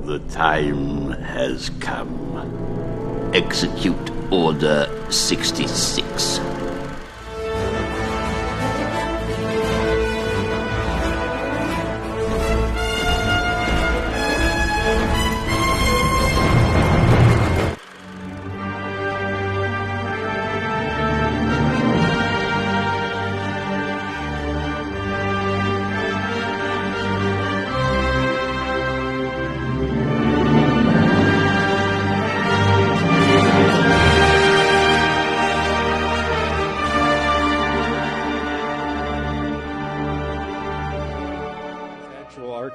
The time has come. Execute Order 66.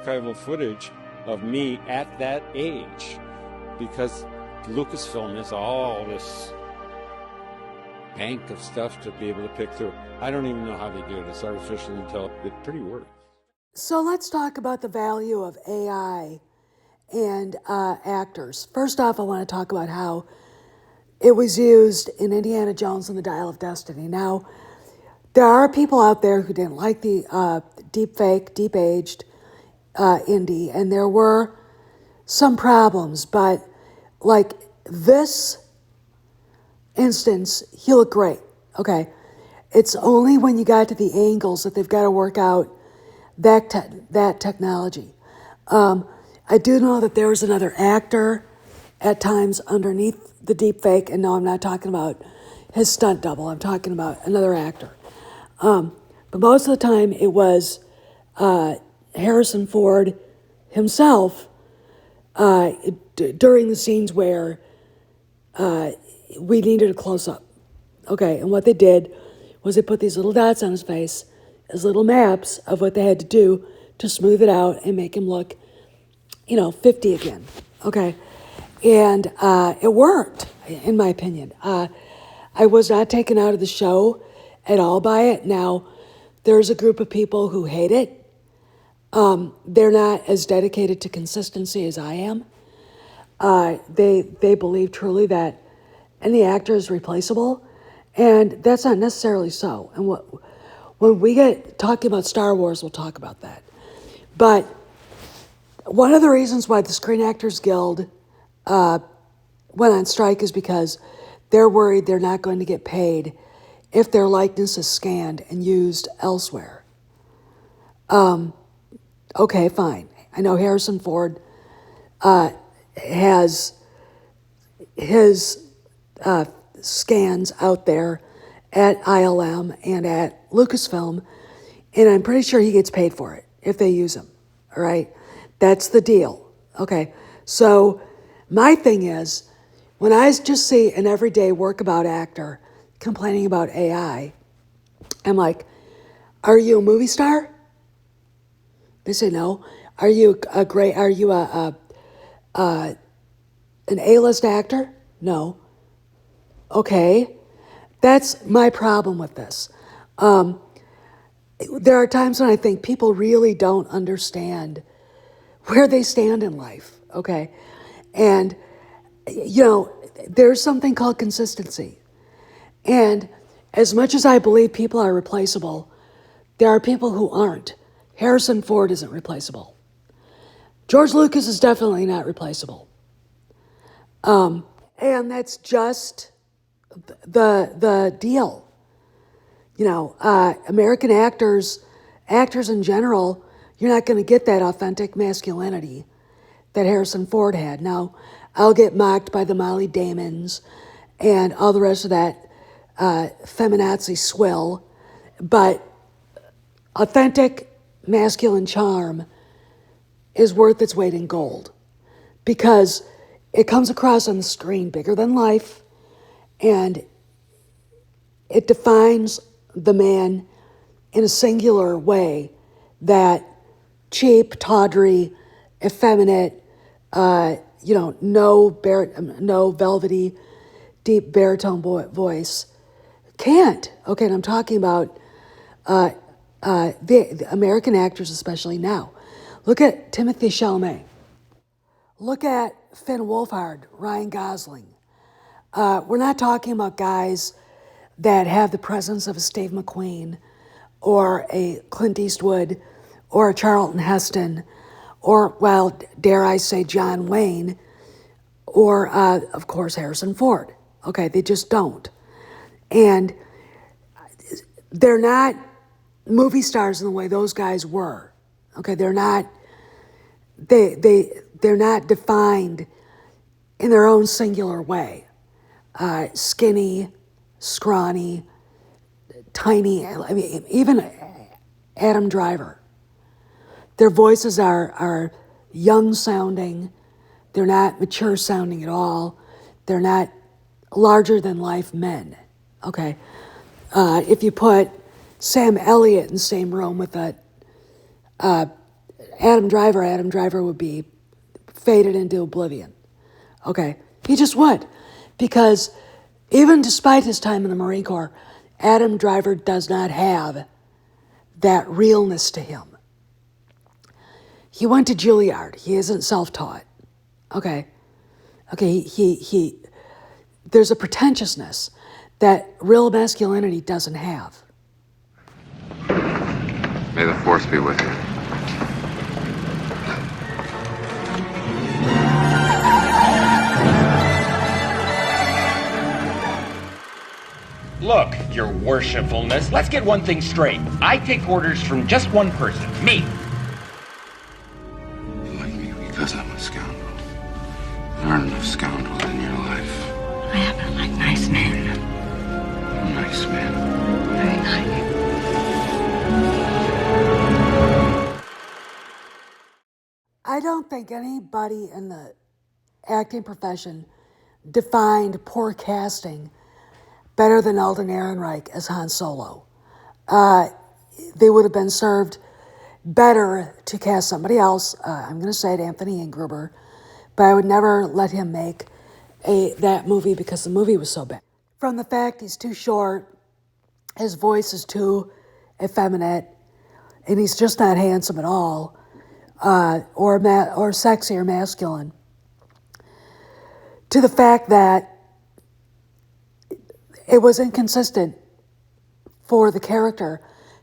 Archival footage of me at that age, because Lucasfilm is all this bank of stuff to be able to pick through. I don't even know how they do it. It's artificial intelligence. It pretty works. So let's talk about the value of AI and actors. First off, I want to talk about how it was used in Indiana Jones and the Dial of Destiny. Now, there are people out there who didn't like the deepfake, deep-aged Indy, and there were some problems, but like this instance, he looked great. Okay, it's only when you got to the angles that they've got to work out that technology. I do know that there was another actor at times underneath the deepfake, and no, I'm not talking about his stunt double. I'm talking about another actor. But most of the time, it was Harrison Ford himself during the scenes where we needed a close-up. Okay, and what they did was they put these little dots on his face as little maps of what they had to do to smooth it out and make him look, 50 again. Okay, and it worked, in my opinion. I was not taken out of the show at all by it. Now, there's a group of people who hate it. They're not as dedicated to consistency as I am. They believe truly that any actor is replaceable, and that's not necessarily so. And when we get talking about Star Wars, we'll talk about that. But one of the reasons why the Screen Actors Guild went on strike is because they're worried they're not going to get paid if their likeness is scanned and used elsewhere. Okay, fine. I know Harrison Ford has his scans out there at ILM and at Lucasfilm, and I'm pretty sure he gets paid for it if they use him, all right? That's the deal, okay? So my thing is, when I just see an everyday workabout actor complaining about AI, I'm like, are you a movie star? They say no. Are you an A-list actor? No. Okay. That's my problem with this. There are times when I think people really don't understand where they stand in life, okay? And, there's something called consistency. And as much as I believe people are replaceable, there are people who aren't. Harrison Ford isn't replaceable. George Lucas is definitely not replaceable. And that's just the deal. American actors in general, you're not going to get that authentic masculinity that Harrison Ford had. Now, I'll get mocked by the Molly Damons and all the rest of that feminazi swill, but authentic masculine charm is worth its weight in gold because it comes across on the screen bigger than life, and it defines the man in a singular way that cheap, tawdry, effeminate, no velvety, deep baritone voice can't. Okay, and I'm talking about the American actors, especially now. Look at Timothée Chalamet. Look at Finn Wolfhard, Ryan Gosling. We're not talking about guys that have the presence of a Steve McQueen or a Clint Eastwood or a Charlton Heston or, well, dare I say John Wayne, or, of course, Harrison Ford. Okay, they just don't. And they're not movie stars in the way those guys were. Okay, they're not defined in their own singular way. Skinny, scrawny, tiny. I mean, even Adam Driver. Their voices are young sounding. They're not mature sounding at all. They're not larger than life men. Okay, if you put Sam Elliott in the same room with Adam Driver would be faded into oblivion. Okay, he just would, because even despite his time in the Marine Corps, Adam Driver does not have that realness to him. He went to Juilliard. He isn't self-taught. Okay, he there's a pretentiousness that real masculinity doesn't have. May the force be with you. Look, your worshipfulness, let's get one thing straight. I take orders from just one person, me. You like me because I'm a scoundrel. There aren't enough scoundrels in your life. I happen to like nice men. I'm a nice man. Very nice. I don't think anybody in the acting profession defined poor casting better than Alden Ehrenreich as Han Solo. They would have been served better to cast somebody else. I'm going to say it, Anthony Ingruber, but I would never let him make that movie because the movie was so bad. From the fact he's too short, his voice is too effeminate, and he's just not handsome at all, or sexy or masculine, to the fact that it was inconsistent for the character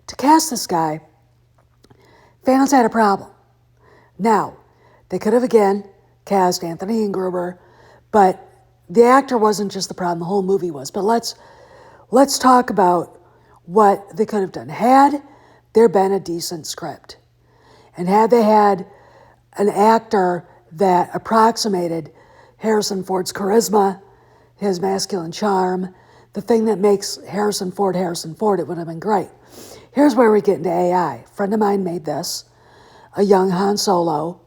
to cast this guy. Fans had a problem. Now, they could have again cast Anthony Ingruber, but the actor wasn't just the problem, the whole movie was. But let's talk about what they could have done. Had there been a decent script, and had they had an actor that approximated Harrison Ford's charisma, his masculine charm, the thing that makes Harrison Ford, it would have been great. Here's where we get into AI. A friend of mine made this, a young Han Solo,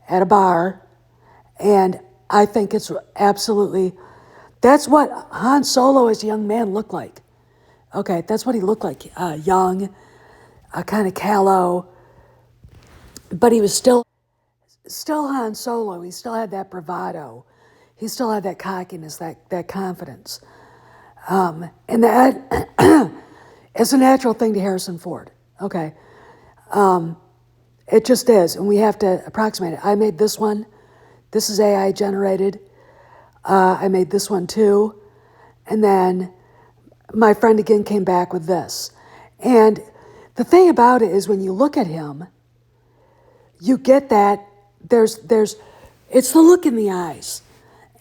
at a bar, and I think it's absolutely, that's what Han Solo as a young man looked like. Okay, that's what he looked like, young, kind of callow, but he was still Han Solo. He still had that bravado. He still had that cockiness, that confidence. And that is a natural thing to Harrison Ford. Okay. It just is, and we have to approximate it. I made this one. This is AI generated. I made this one too. And then my friend again came back with this. And the thing about it is when you look at him, you get that there's it's the look in the eyes.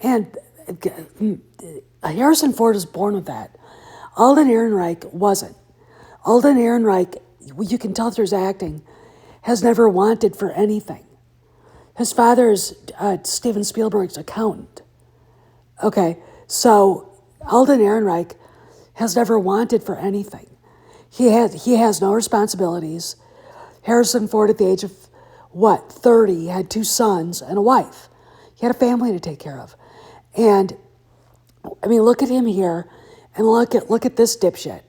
And Harrison Ford is born with that. Alden Ehrenreich wasn't. Alden Ehrenreich, you can tell through his acting, has never wanted for anything. His father is Steven Spielberg's accountant. Okay, so Alden Ehrenreich has never wanted for anything. He has no responsibilities. Harrison Ford at the age of, 30, had 2 sons and a wife. He had a family to take care of. And, I mean, look at him here, and look at this dipshit.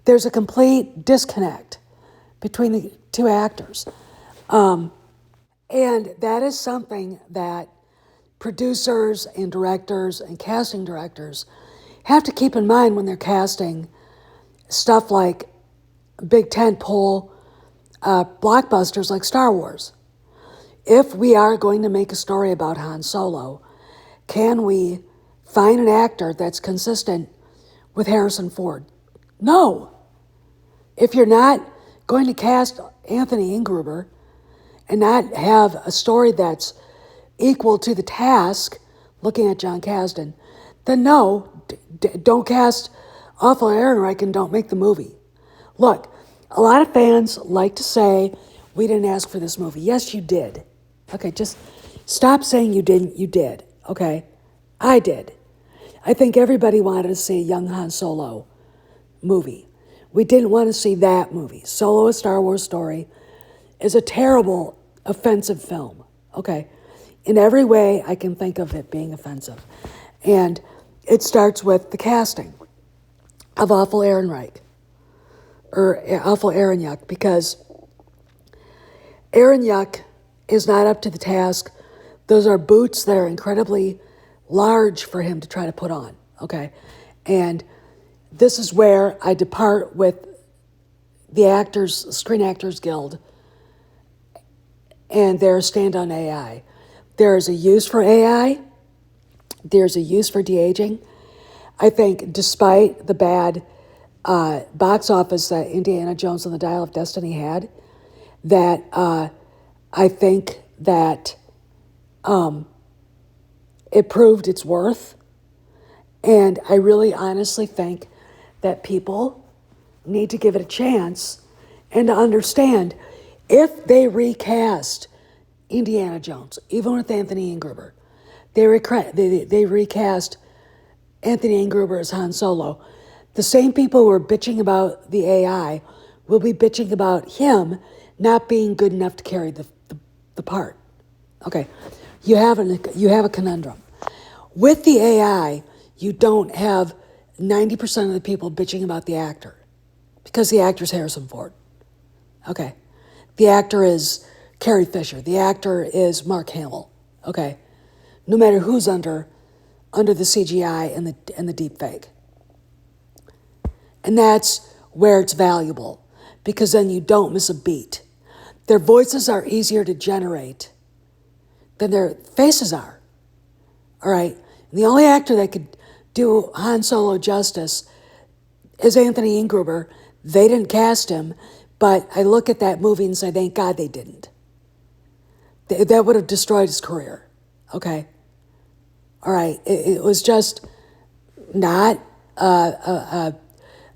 There's a complete disconnect between the two actors. And that is something that producers and directors and casting directors have to keep in mind when they're casting stuff like big tentpole blockbusters like Star Wars. If we are going to make a story about Han Solo, can we find an actor that's consistent with Harrison Ford? No. If you're not going to cast Anthony Ingruber and not have a story that's equal to the task, looking at John Kasdan, then no, don't cast Awful Ehrenreich and don't make the movie. Look, a lot of fans like to say, we didn't ask for this movie. Yes, you did. Okay, just stop saying you didn't. You did. Okay, I did. I think everybody wanted to see a young Han Solo movie. We didn't want to see that movie. Solo: A Star Wars Story is a terrible, offensive film. Okay, in every way I can think of it being offensive. And it starts with the casting of Awful Ehrenreich, or Awful Ehrenreich, because Ehrenreich is not up to the task. Those are boots that are incredibly large for him to try to put on, okay? And this is where I depart with the Screen Actors Guild and their stand on AI. There is a use for AI. There's a use for de-aging. I think despite the bad box office that Indiana Jones and the Dial of Destiny had, that I think that it proved its worth. And I really honestly think that people need to give it a chance and to understand if they recast Indiana Jones, even with Anthony Ingruber, they recast Anthony Ingruber as Han Solo, the same people who are bitching about the AI will be bitching about him not being good enough to carry the part. Okay, you have a conundrum. With the AI, you don't have 90% of the people bitching about the actor, because the actor's Harrison Ford. Okay, the actor is Carrie Fisher. The actor is Mark Hamill. Okay, no matter who's under the CGI and the deep fake. And that's where it's valuable, because then you don't miss a beat. Their voices are easier to generate than their faces are. All right? And the only actor that could do Han Solo justice is Anthony Ingruber. They didn't cast him, but I look at that movie and say, thank God they didn't. That would have destroyed his career. Okay? All right? It was just not a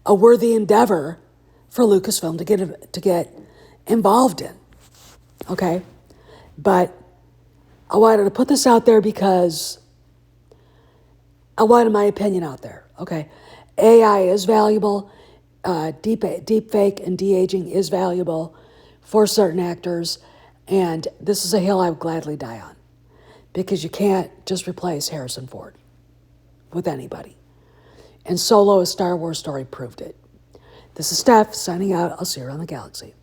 worthy endeavor for Lucasfilm to get involved in. Okay? But I wanted to put this out there because I wanted my opinion out there. Okay? AI is valuable. Deep fake and de-aging is valuable for certain actors. And this is a hill I would gladly die on, because you can't just replace Harrison Ford with anybody. And Solo: A Star Wars Story proved it. This is Steph signing out. I'll see you around the galaxy.